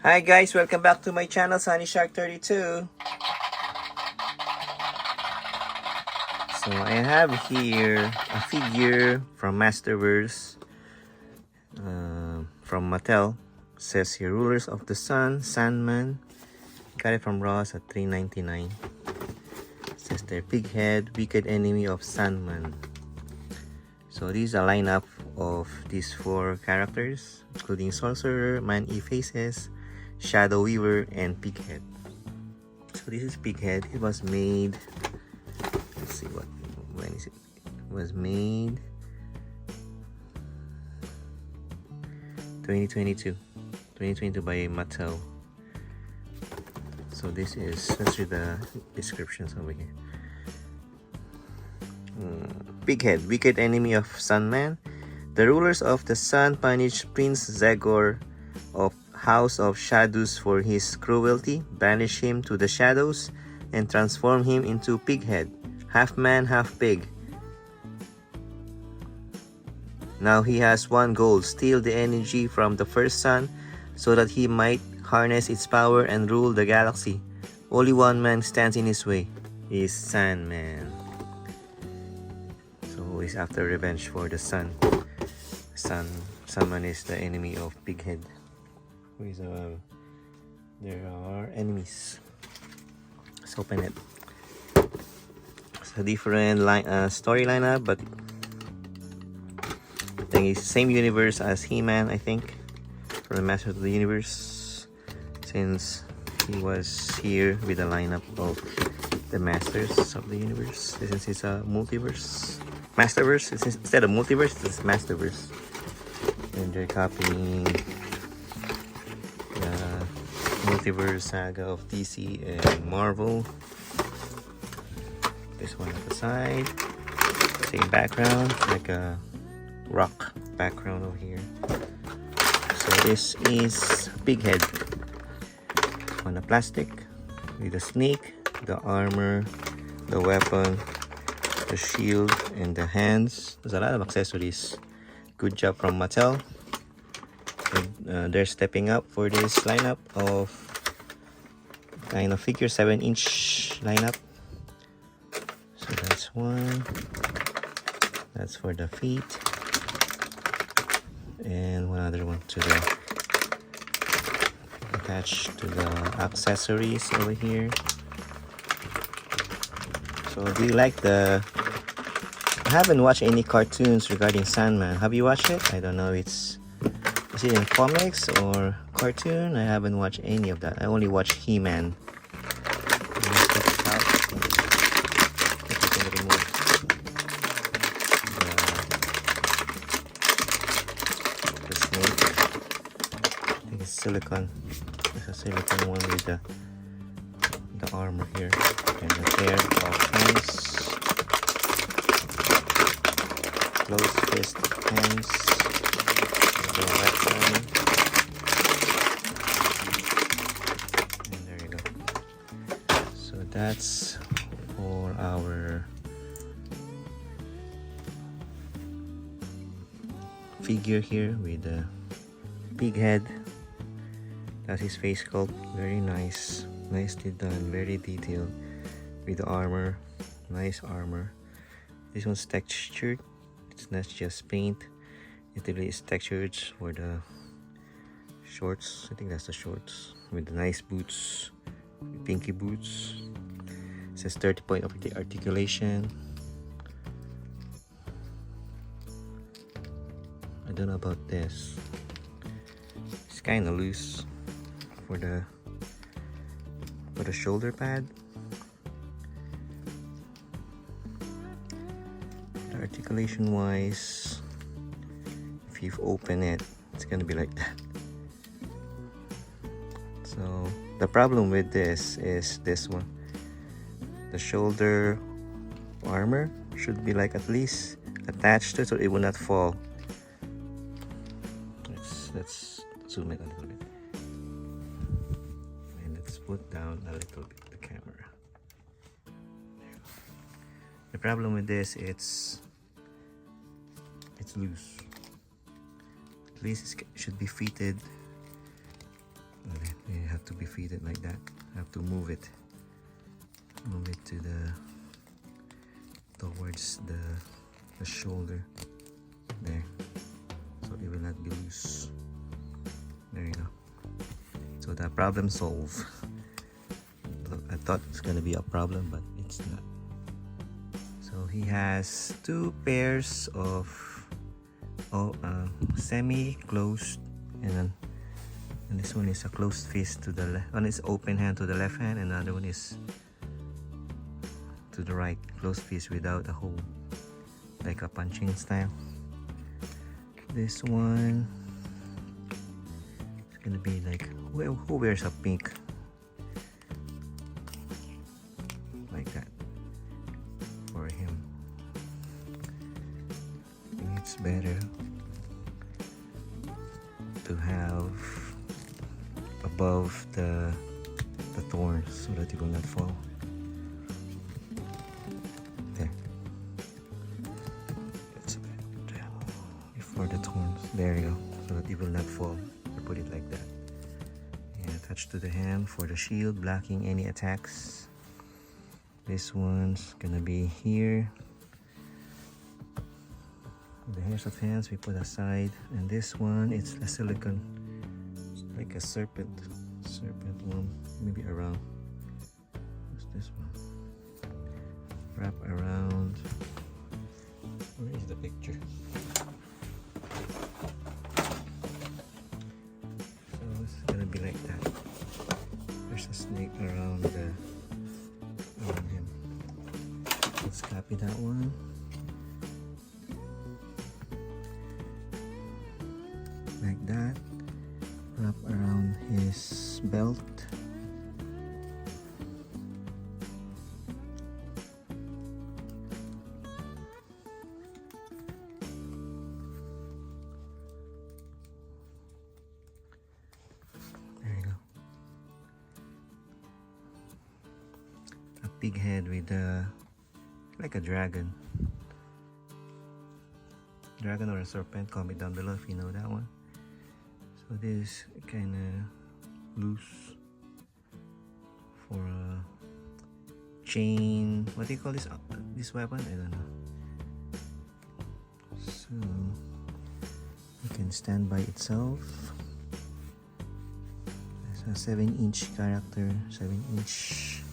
Hi guys, welcome back to my channel, Sunny Shark 32. So I have here a figure from Masterverse from Mattel. It says here, Rulers of the Sun, Sandman. Got it from Ross at $3.99. It says there, Pighead, Wicked Enemy of Sandman. So this is a lineup of these 4 characters, including Sorcerer, Man-E-Faces, Shadow Weaver, and Pighead. So this is Pighead. It was made, let's see when is it? It was made 2022 by Mattel. So this is, let's read the descriptions over here. Pighead, wicked enemy of Sunman. The rulers of the sun punish Prince Zegor of House of Shadows for his cruelty, banish him to the shadows, and transform him into Pighead, half man, half pig. Now he has one goal: steal the energy from the first sun so that he might harness its power and rule the galaxy. Only one man stands in his way. He is Sandman. So he's after revenge for the sun. Sandman is the enemy of Pighead. There are enemies. Let's open it. It's a different story lineup, but I think it's the same universe as He-Man, I think, from the Master of the Universe, since he was here with the lineup of the Masters of the Universe, since it's a multiverse. Masterverse, instead of multiverse, it's Masterverse. And they're copying the multiverse saga of DC and Marvel. This one at the side, same background, like a rock background over here. So this is Pighead on the plastic with the snake, the armor, the weapon, the shield, and the hands. There's a lot of accessories. Good job from Mattel. They're stepping up for this lineup of kind of figure 7-inch lineup. So that's one. That's for the feet. And one other one to the attached to the accessories over here. So do you like the... I haven't watched any cartoons regarding Sandman. Have you watched it? I don't know. Is it in comics or cartoon? I haven't watched any of that. I only watched He-Man. The snake. I think it's silicone. It's a silicone one with the armor here. And a pair of hands. Close fist hands. The weapon. And there you go. So that's for our figure here with the Pighead. That's his face sculpt. Very nice. Nicely done. Very detailed with the armor. Nice armor. This one's textured. It's not just paint. It really is textured for the shorts. I think that's the shorts with the nice boots, pinky boots. It says 30 point of the articulation. I don't know about this. It's kind of loose for the shoulder pad. Articulation wise, if you open it, it's gonna be like that. So the problem with this is this one. The shoulder armor should be like at least attached to it so it will not fall. Let's zoom it a little bit. And let's put down a little bit the camera. The problem with this, it's loose. At least it should be fitted. feed it like that. I have to move it to the towards the shoulder there, so it will not be loose. There you go. So the problem solved. I thought it's gonna be a problem, but it's not. So he has two pairs of semi-closed, and this one is a closed fist to the left. One is open hand to the left hand, and another one is to the right, closed fist without a hole, like a punching style. This one is gonna be like, who wears a pink like that for him? I think it's better to have above the thorns so that it will not fall. There. That's before the thorns. There you go. So that it will not fall. I put it like that. And attach to the hand for the shield, blocking any attacks. This one's gonna be here. The hairs of hands we put aside, and this one, it's a silicone, it's like a serpent one, maybe around. What's this one? Wrap around. Where is the picture? So it's gonna be like that. There's a snake around him. Let's copy that one. Like that, wrap around his belt. There you go. A pig head with like a dragon or a serpent. Comment down below if you know that one. So this kind of loose for a chain. What do you call this weapon? I don't know. So it can stand by itself. It's a 7-inch character, 7-inch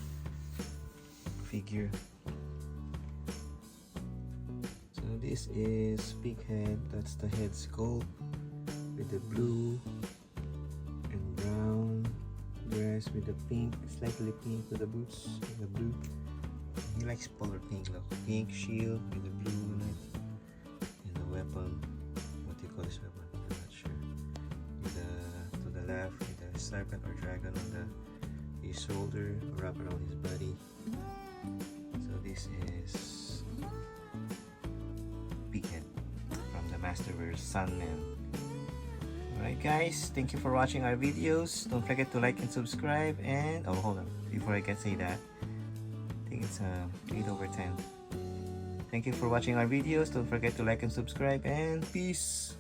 figure. So this is pig head. That's the head sculpt with the blue and brown dress with the pink, slightly pink with the boots, with the blue. He likes polar pink, look. Pink shield with the blue on it, and the weapon. What do you call this weapon? I'm not sure. With to the left, with the serpent or dragon on his shoulder, wrap around his body. So this is pig head from the Masterverse Sandman. Alright guys, thank you for watching our videos. Don't forget to like and subscribe, and oh, hold on, before I can say that, I think it's 8/10. Thank you for watching our videos. Don't forget to like and subscribe, and peace.